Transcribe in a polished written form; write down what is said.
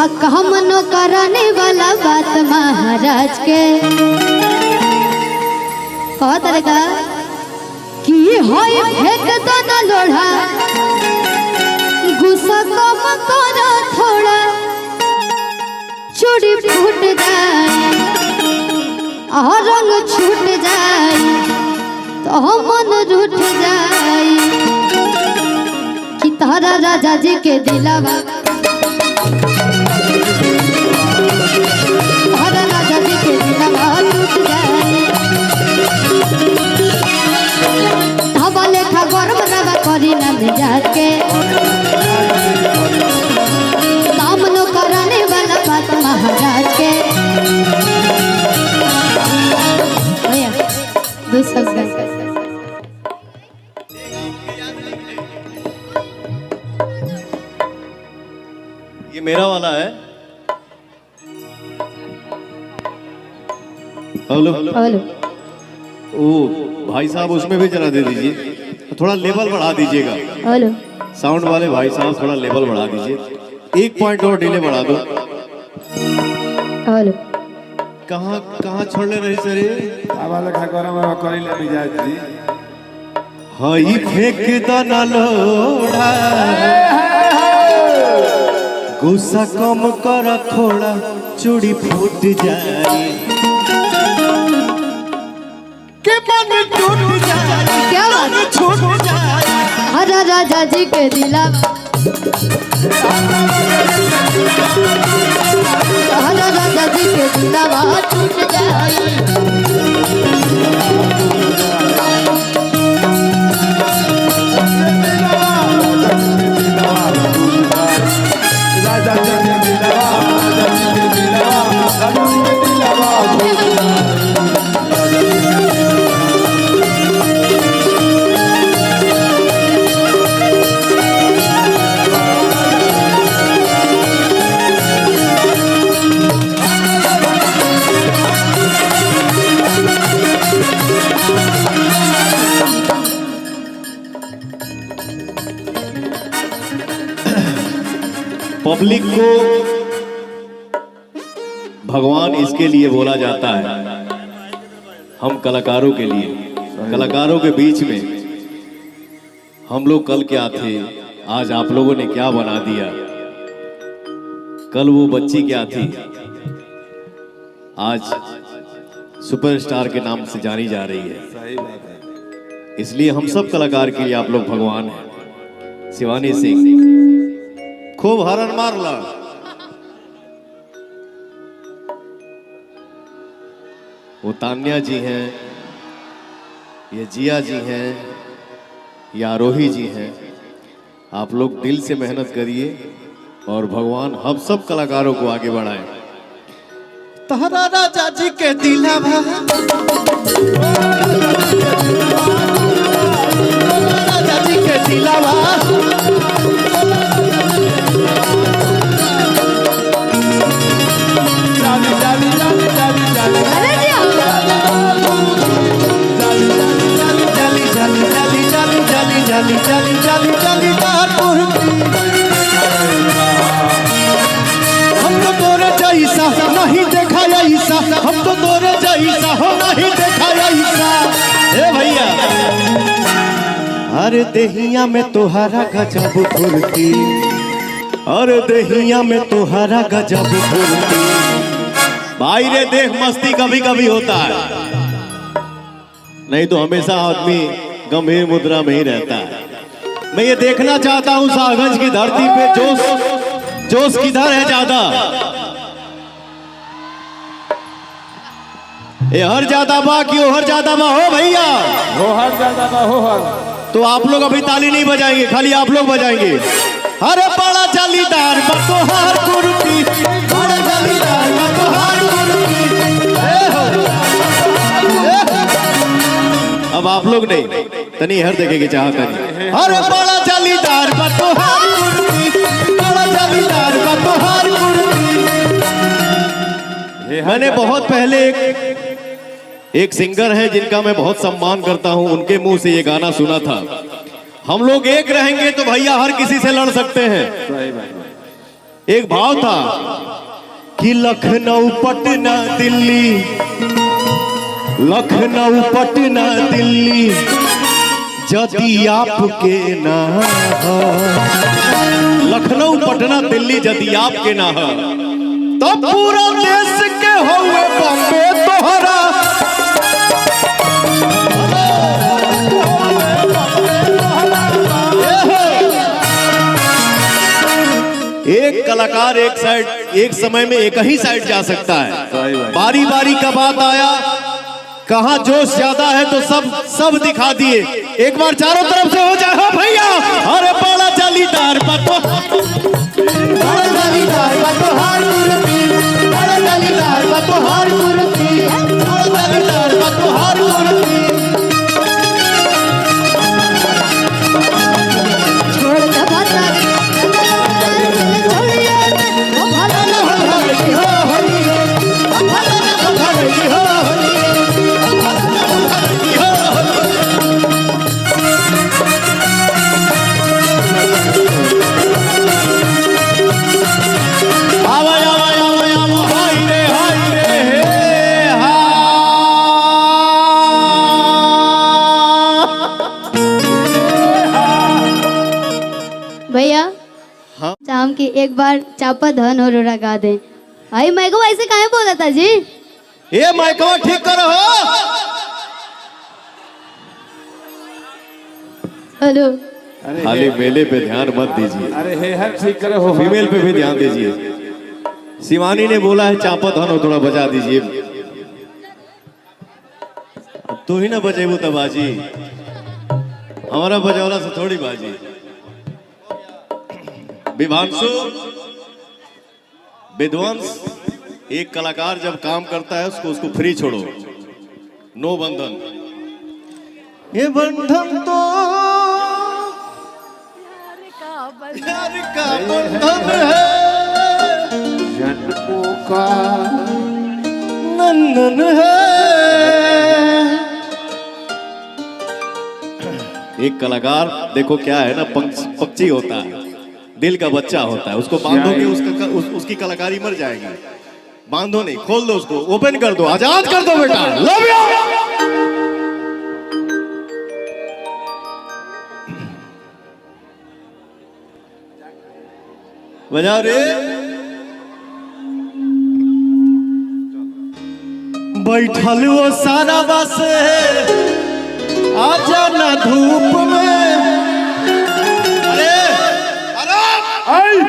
हम न कराने वाला बात महाराज के कह कि होय फेंक दो न लोढ़ा गुस्सा कम करो थोड़ा चूड़ी फूट जाए और रंग छूट जाए तो मन रूठ जाए कि तारा राजा जी के दिलावा तारा राजा जी के दिलावा टूट जाए हवा लेखा गरम रवा करी ना मिजाज के काम नो कराने वाला बात महाराज के ये मेरा वाला है। हेलो हेलो ओ भाई साहब उसमें भी जरा दे दीजिए, थोड़ा लेवल बढ़ा दीजिएगा। हेलो साउंड वाले भाई साहब थोड़ा लेवल बढ़ा दीजिए, 1 पॉइंट और डिले बढ़ा दो। हेलो कहाँ कहाँ छोड़ने रही सर ये? हई फेंक दना लोड़ा गुस्सा कम कर थोड़ा चूड़ी फूट जाए के मन टूट जाए क्या बात छूट जाए। हरा राजा जी के दिला हरा राजा जी के दिलावा टूट जाए पब्लिक को भगवान इसके लिए बोला जाता है, हम कलाकारों के लिए, कलाकारों के बीच में हम लोग कल क्या थे, आज आप लोगों ने क्या बना दिया। कल वो बच्ची क्या थी, आज सुपरस्टार के नाम से जानी जा रही है। इसलिए हम सब कलाकार के लिए आप लोग भगवान हैं। शिवानी सिंह खूब हरन मार ला। वो तान्या जी हैं, ये जिया जी हैं, ये आरोही जी हैं। आप लोग दिल से मेहनत करिए और भगवान हम सब कलाकारों को आगे बढ़ाएं। तारा राजा जी के दिलावा राजा जी के दिलावा हम तो तोरे जैसा नहीं देखा ऐसा, हम तो तोरे जैसा हो नहीं देखा ऐसा। ए भैया अरे देहिया में तोहरा गजब फुर्ती, अरे देहिया में तोहरा गजब फुर्ती। भाई रे देख मस्ती कभी कभी होता है, नहीं तो हमेशा आदमी गंभीर मुद्रा में ही रहता है। मैं ये देखना चाहता हूं सागंज की धरती पे जोश किधर है ज्यादा। ये हर ज्यादा बा कि हर ज्यादा बा हो भैया, हो हर ज्यादा बा हो हर। तो आप लोग अभी ताली नहीं बजाएंगे, खाली आप लोग बजाएंगे। अरे बड़ा जालीदार बतोहार कुर्ती, बड़ा जालीदार बतोहार कुर्ती। अब आप लोग नहीं तनी हर देखेंगे चाह करी। अरे बड़ा जालीदार बतोहार कुर्ती, बड़ा जालीदार बतोहार कुर्ती। मैंने बहुत पहले एक सिंगर है जिनका मैं बहुत सम्मान करता हूं, उनके मुंह से ये गाना सुना था। हम लोग एक रहेंगे तो भैया हर किसी से लड़ सकते हैं। एक भाव था कि लखनऊ पटना दिल्ली, लखनऊ पटना दिल्ली जदि आपके ना हो, लखनऊ पटना दिल्ली जदि आपके ना हो, तो पूरा देश के हुए बॉम्बे तोहरा। एक कलाकार एक साइड एक समय में एक ही साइड जा सकता है। बारी बारी का बात आया, कहां जोश ज्यादा है तो सब दिखा दिए। एक बार चारों तरफ से हो जाए हो भैया। अरे बड़ा जालीदार बड़ा जालीदार बतोहार कुर्ती, बड़ा जालीदार बतोहार कुर्ती, बड़ा जालीदार बतोहार कुर्ती। छोड़ दे भाषा भैया। हाँ? शाम की एक बार चापा धन और गा दे। भाई मैं को ऐसे काहे बोला था जी? ये माइकवा ठीक करो। हेलो, खाली मेले पे ध्यान मत दीजिए, अरे हे हर ठीक करे हो फीमेल पे भी ध्यान दीजिए। शिवानी ने बोला है चापा धन थोड़ा बजा दीजिए। तू ही ना बजेबू तब बाजी, हमारा बजौला से थोड़ी बाजी। विभांशु विध्वंस, एक कलाकार जब काम करता है उसको फ्री छोड़ो, नो बंधन। ये बंधन तो प्यार का बंधन है, जन्मों का नंदन है। एक कलाकार देखो क्या है ना, पक्षी होता है, दिल का बच्चा होता है, उसको बांधोगे उसकी कलाकारी मर जाएगी। बांधो नहीं, खोल दो उसको, ओपन कर दो, आजाद कर दो बेटा। Love you. बजा रे। बैठल वो सारा बस, आजा ना धूप में